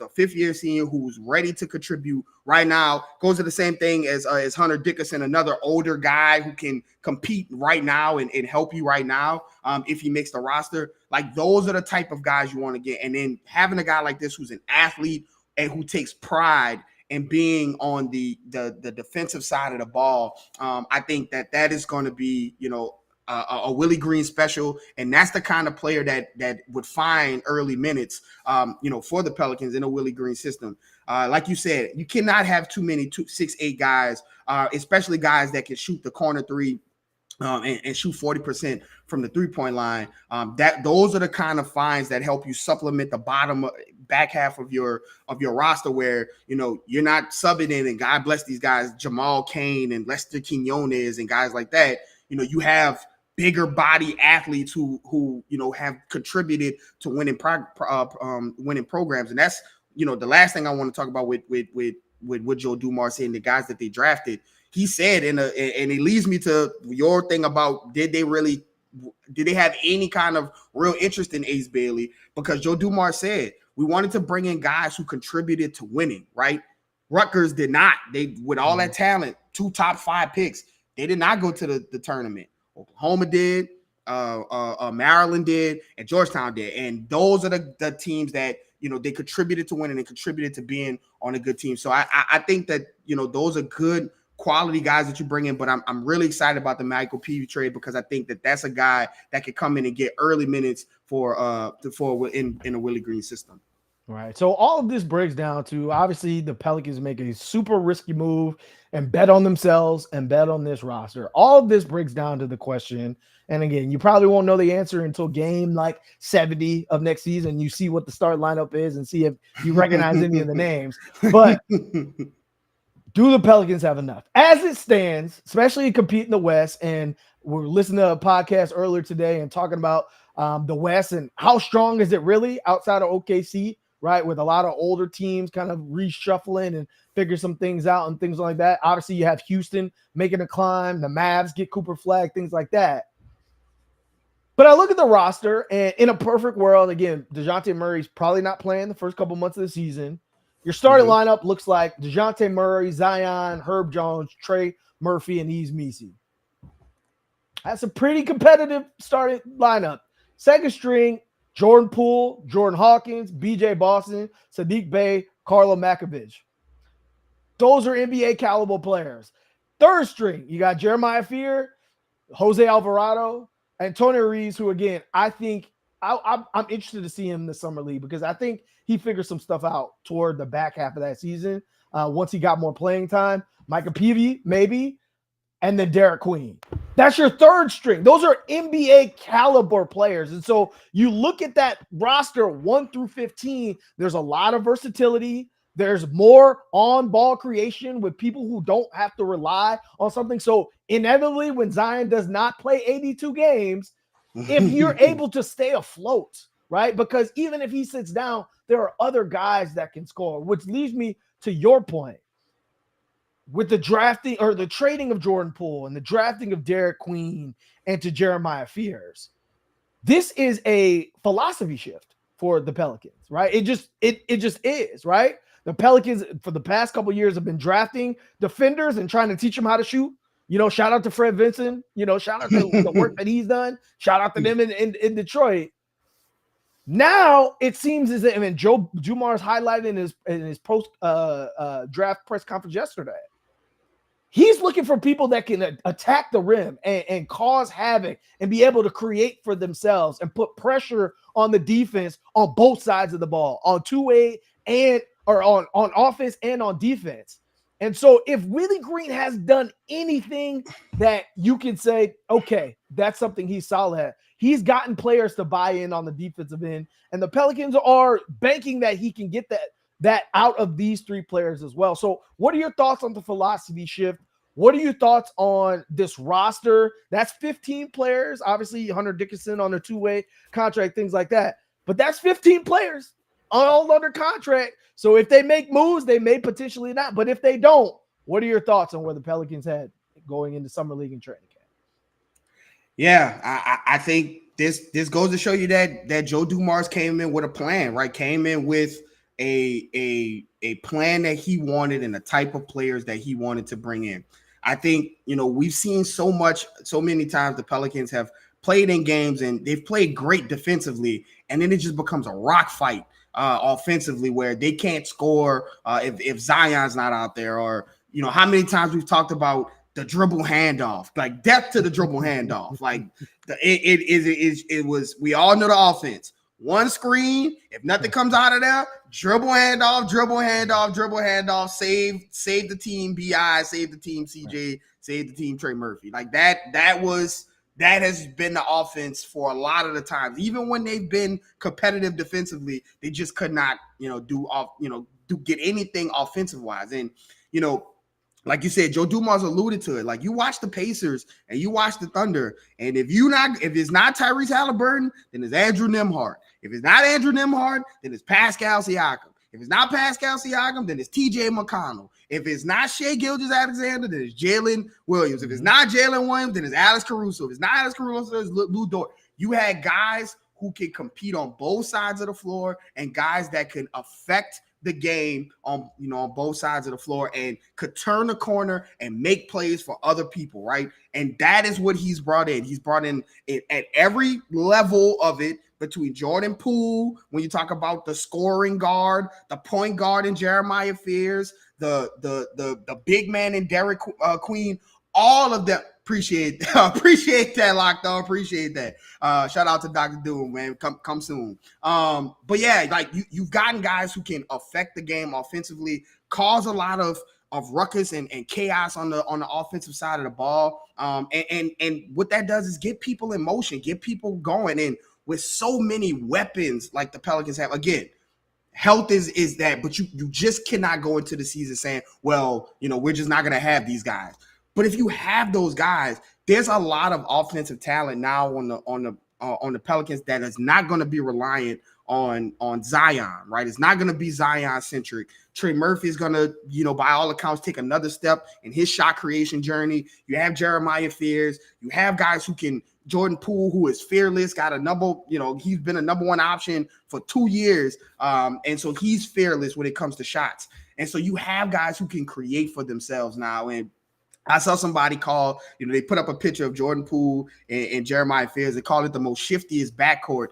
a fifth-year senior, who's ready to contribute right now, goes to the same thing as Hunter Dickinson, another older guy who can compete right now and help you right now if he makes the roster. Like, those are the type of guys you want to get. And then having a guy like this who's an athlete and who takes pride and being on the defensive side of the ball, I think that is going to be, you know, a Willie Green special, and that's the kind of player that would find early minutes, you know, for the Pelicans in a Willie Green system. Like you said, you cannot have too many 6'8" guys, especially guys that can shoot the corner three. And shoot 40% from the three-point line. Those are the kind of finds that help you supplement the back half of your roster, where, you know, you're not subbing in, and God bless these guys, Jamal Cain and Lester Quinones and guys like that. You know, you have bigger body athletes who you know have contributed to winning programs, and that's, you know, the last thing I want to talk about with Joe Dumars saying the guys that they drafted. He said, and it leads me to your thing about did they have any kind of real interest in Ace Bailey? Because Joe Dumars said we wanted to bring in guys who contributed to winning, right? Rutgers did not. They, with all that talent, 2 top 5 picks, they did not go to the tournament. Oklahoma did, Maryland did, and Georgetown did. And those are the teams that, you know, they contributed to winning and contributed to being on a good team. So I think that, you know, those are good quality guys that you bring in, but I'm really excited about the Michael Peavy trade because I think that's a guy that could come in and get early minutes for in a Willie Green system. Right. So all of this breaks down to, obviously, the Pelicans make a super risky move and bet on themselves and bet on this roster. All of this breaks down to the question. And again, you probably won't know the answer until game like 70 of next season. You see what the start lineup is and see if you recognize any of the names. But do the Pelicans have enough? As it stands, especially competing in the West, and we're listening to a podcast earlier today and talking about the West and how strong is it really outside of OKC, right? With a lot of older teams kind of reshuffling and figure some things out and things like that. Obviously, you have Houston making a climb, the Mavs get Cooper Flag, things like that. But I look at the roster, and in a perfect world, again, DeJounte Murray's probably not playing the first couple months of the season. Your starting lineup looks like DeJounte Murray, Zion, Herb Jones, Trey Murphy, and Yves Missi. That's a pretty competitive starting lineup. Second string, Jordan Poole, Jordan Hawkins, BJ Boston, Sadiq Bey, Carlo Makovich. Those are NBA caliber players. Third string, you got Jeremiah Fear, Jose Alvarado, Antonio Reeves, who, again, I think I'm interested to see him in the summer league because I think he figured some stuff out toward the back half of that season once he got more playing time. Micah Peavy, maybe, and then Derik Queen. That's your third string. Those are NBA caliber players. And so you look at that roster 1 through 15, there's a lot of versatility. There's more on-ball creation with people who don't have to rely on something. So inevitably, when Zion does not play 82 games, if you're able to stay afloat, right? Because even if he sits down, there are other guys that can score, which leads me to your point. With the drafting or the trading of Jordan Poole and the drafting of Derik Queen and to Jeremiah Fears, this is a philosophy shift for the Pelicans, right? It just is, right? The Pelicans for the past couple of years have been drafting defenders and trying to teach them how to shoot. You know, shout out to Fred Vinson. You know, shout out to the work that he's done. Shout out to them in Detroit. Now it seems as if, I mean, Joe Dumars highlighted in his post draft press conference yesterday. He's looking for people that can attack the rim and cause havoc and be able to create for themselves and put pressure on the defense on both sides of the ball, on two-way and or on offense and on defense. And so if Willie Green has done anything that you can say, okay, that's something he's solid at. He's gotten players to buy in on the defensive end, and the Pelicans are banking that he can get that out of these three players as well. So what are your thoughts on the philosophy shift? What are your thoughts on this roster? That's 15 players. Obviously, Hunter Dickinson on a two-way contract, things like that. But that's 15 players all under contract. So if they make moves, they may potentially not. But if they don't, what are your thoughts on where the Pelicans head going into summer league and training camp? Yeah, I think this goes to show you that Joe Dumars came in with a plan, right? Came in with a plan that he wanted and the type of players that he wanted to bring in. I think, we've seen so many times the Pelicans have played in games and they've played great defensively, and then it just becomes a rock fight offensively where they can't score if Zion's not out there, or how many times we've talked about the dribble handoff, like depth to the dribble handoff. Like it was, we all know the offense. One screen, if nothing comes out of there, dribble handoff, save the team BI, save the team CJ, save the team Trey Murphy. Like that has been the offense for a lot of the times. Even when they've been competitive defensively, they just could not, get anything offensive wise. And, like you said, Joe Dumars alluded to it. Like, you watch the Pacers and you watch the Thunder, and if it's not Tyrese Halliburton, then it's Andrew Nembhard. If it's not Andrew Nembhard, then it's Pascal Siakam. If it's not Pascal Siakam, then it's TJ McConnell. If it's not Shai Gilgeous-Alexander, then it's Jalen Williams. If it's not Jalen Williams, then it's Alex Caruso. If it's not Alex Caruso, it's Lou Dort. You had guys who can compete on both sides of the floor and guys that can affect the game on both sides of the floor and could turn the corner and make plays for other people, right? And that is what he's brought in. He's brought in at every level of it, between Jordan Poole, when you talk about the scoring guard, the point guard in Jeremiah Fears, the big man in Derik Queen, all of them. Appreciate that, Locked On. Appreciate that. Shout out to Dr. Doom, man. Come soon. But yeah, like you've gotten guys who can affect the game offensively, cause a lot of ruckus and chaos on the offensive side of the ball. And what that does is get people in motion, get people going. And with so many weapons like the Pelicans have, again, health is that, but you just cannot go into the season saying, well, we're just not going to have these guys. But if you have those guys, there's a lot of offensive talent now on the Pelicans that is not going to be reliant on Zion, right? It's not going to be Zion centric. Trey Murphy is going to, by all accounts, take another step in his shot creation journey. You have Jeremiah Fears. You have guys who can. Jordan Poole, who is fearless, got he's been a number one option for 2 years. And so he's fearless when it comes to shots. And so you have guys who can create for themselves now. And I saw somebody call, they put up a picture of Jordan Poole and Jeremiah Fears. They call it the most shiftiest backcourt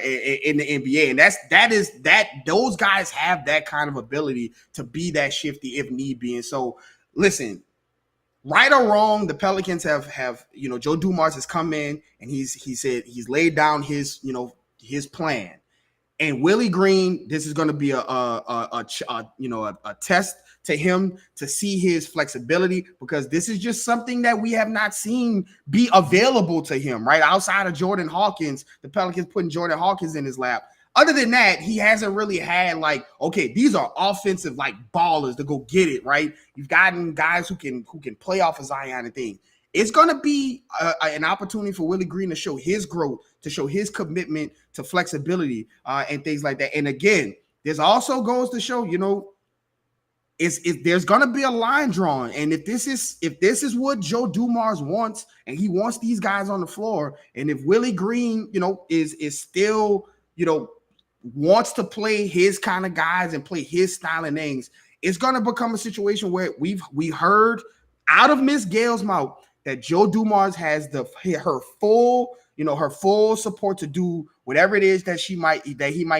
in the NBA. And those guys have that kind of ability to be that shifty if need be. And so, listen, right or wrong, the Pelicans have Joe Dumars has come in and he said he's laid down his plan. And Willie Green, this is going to be a test to him to see his flexibility, because this is just something that we have not seen be available to him, right? Outside of Jordan Hawkins, the Pelicans putting Jordan Hawkins in his lap. Other than that, he hasn't really had okay, these are offensive ballers to go get it, right? You've gotten guys who can play off of Zion and things. It's going to be an opportunity for Willie Green to show his growth, to show his commitment to flexibility and things like that. And again, this also goes to show, there's going to be a line drawn. And if this is what Joe Dumars wants, and he wants these guys on the floor, and if Willie Green, is still, wants to play his kind of guys and play his style and things, it's going to become a situation where we heard out of Miss Gale's mouth that Joe Dumars has her full, her full support to do whatever it is that he might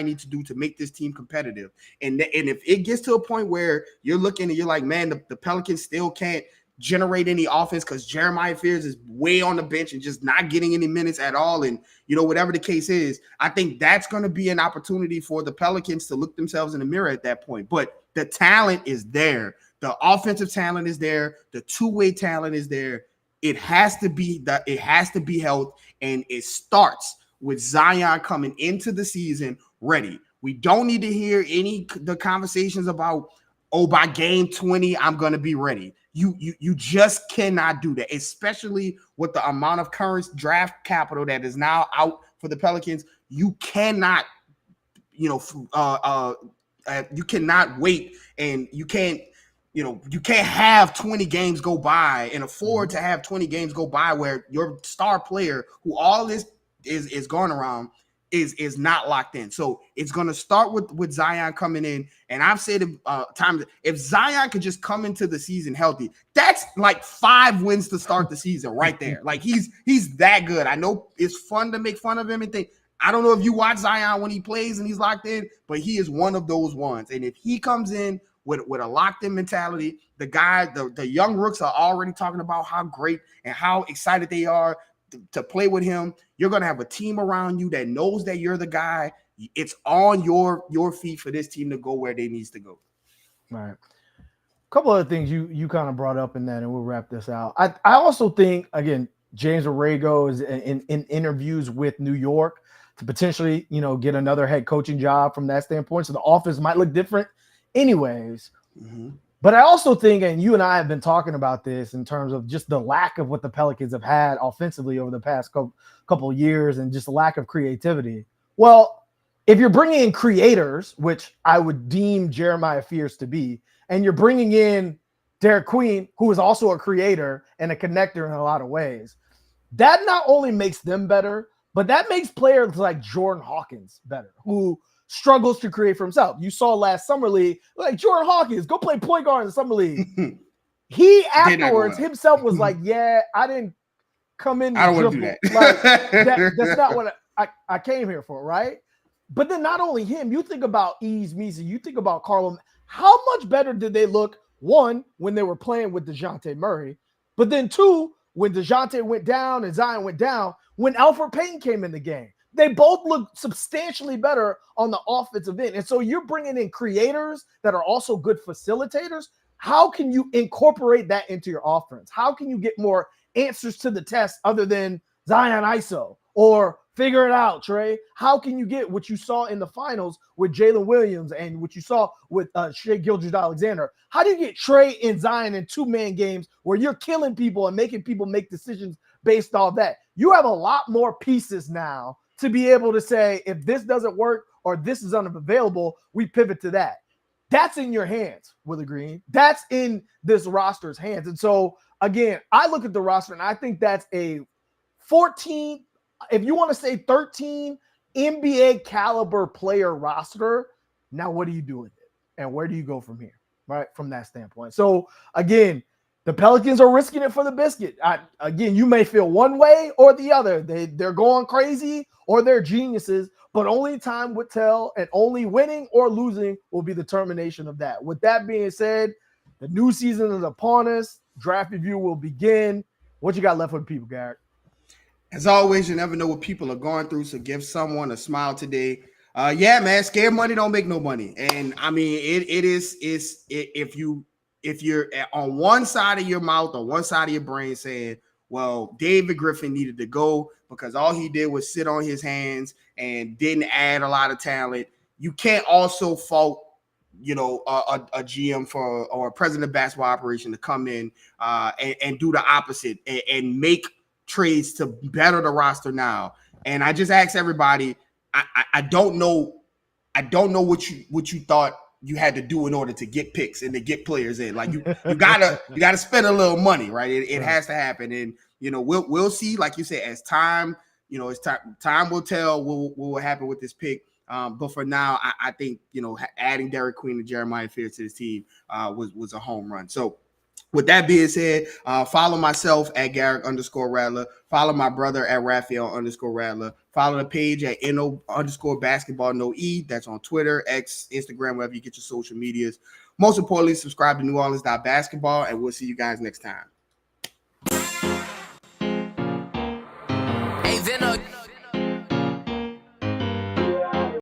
need to do to make this team competitive. And if it gets to a point where you're looking and you're like, man, the Pelicans still can't generate any offense because Jeremiah Fears is way on the bench and just not getting any minutes at all, and whatever the case is, I think that's going to be an opportunity for the Pelicans to look themselves in the mirror at that point. But the talent is there. The offensive talent is there. The two-way talent is there. It has to be health, and it starts with Zion coming into the season ready. We don't need to hear the conversations about, by game 20, I'm going to be ready. You just cannot do that, especially with the amount of current draft capital that is now out for the Pelicans. You cannot, you cannot wait, and you can't have 20 games go by and afford to have 20 games go by where your star player, who all this is going around, is not locked in. So it's going to start with Zion coming in. And I've said times, if Zion could just come into the season healthy, that's like 5 wins to start the season right there. Like he's that good. I know it's fun to make fun of him and think, I don't know if you watch Zion when he plays and he's locked in, but he is one of those ones. And if he comes in with a locked-in mentality, the young rooks are already talking about how great and how excited they are to play with him. You're going to have a team around you that knows that you're the guy. It's on your feet for this team to go where they needs to go. All right. A couple other things you kind of brought up in that, and we'll wrap this out. I also think, again, James Borrego is in interviews with New York to potentially, get another head coaching job from that standpoint. So the offense might look different anyways. Mm-hmm. But I also think, and you and I have been talking about this in terms of just the lack of what the Pelicans have had offensively over the past couple of years and just the lack of creativity. Well, if you're bringing in creators, which I would deem Jeremiah Fears to be, and you're bringing in Derik Queen, who is also a creator and a connector in a lot of ways, that not only makes them better, but that makes players like Jordan Hawkins better, who struggles to create for himself. You saw last Summer League, like Jordan Hawkins, go play point guard in the Summer League. He afterwards himself was like, yeah, I didn't come in. I don't want to do that. Like, that's not what I came here for, right? But then not only him, you think about Ease Misa, you think about Carlo. How much better did they look, one, when they were playing with DeJounte Murray, but then two, when DeJounte went down and Zion went down, when Alfred Payton came in the game. They both look substantially better on the offensive end. And so you're bringing in creators that are also good facilitators. How can you incorporate that into your offense? How can you get more answers to the test other than Zion ISO or figure it out, Trey? How can you get what you saw in the finals with Jalen Williams and what you saw with Shai Gilgeous-Alexander? How do you get Trey and Zion in 2-man games where you're killing people and making people make decisions based off that? You have a lot more pieces now to be able to say, if this doesn't work or this is unavailable, we pivot to that. That's in your hands, Willie Green. That's in this roster's hands. And so, again, I look at the roster and I think that's a 14, if you want to say 13 NBA caliber player roster. Now, what do you do with it? And where do you go from here, right, from that standpoint? So, again, the Pelicans are risking it for the biscuit. Again, you may feel one way or the other. They're going crazy or they're geniuses, but only time would tell, and only winning or losing will be the termination of that. With that being said, the new season is upon us. Draft review will begin. What you got left for the people, Garrett? As always, you never know what people are going through, so give someone a smile today. Yeah, man, scared money don't make no money. And I mean, if you're on one side of your mouth or one side of your brain saying, well, David Griffin needed to go because all he did was sit on his hands and didn't add a lot of talent, you can't also fault, a GM or a president of basketball operation to come in and do the opposite and make trades to better the roster now. And I just asked everybody, I don't know what you thought you had to do in order to get picks and to get players in. Like you gotta spend a little money, right? It has to happen, and we'll see. Like you said, as time time will tell what will happen with this pick. But for now, I think adding Derik Queen and Jeremiah Fears to this team was a home run. So With that being said, follow myself at Garrick_Rattler. Follow my brother at Raphael_Rattler. Follow the page at NO_basketball no E. That's on Twitter, X, Instagram, wherever you get your social medias. Most importantly, subscribe to New Orleans Basketball, and we'll see you guys next time.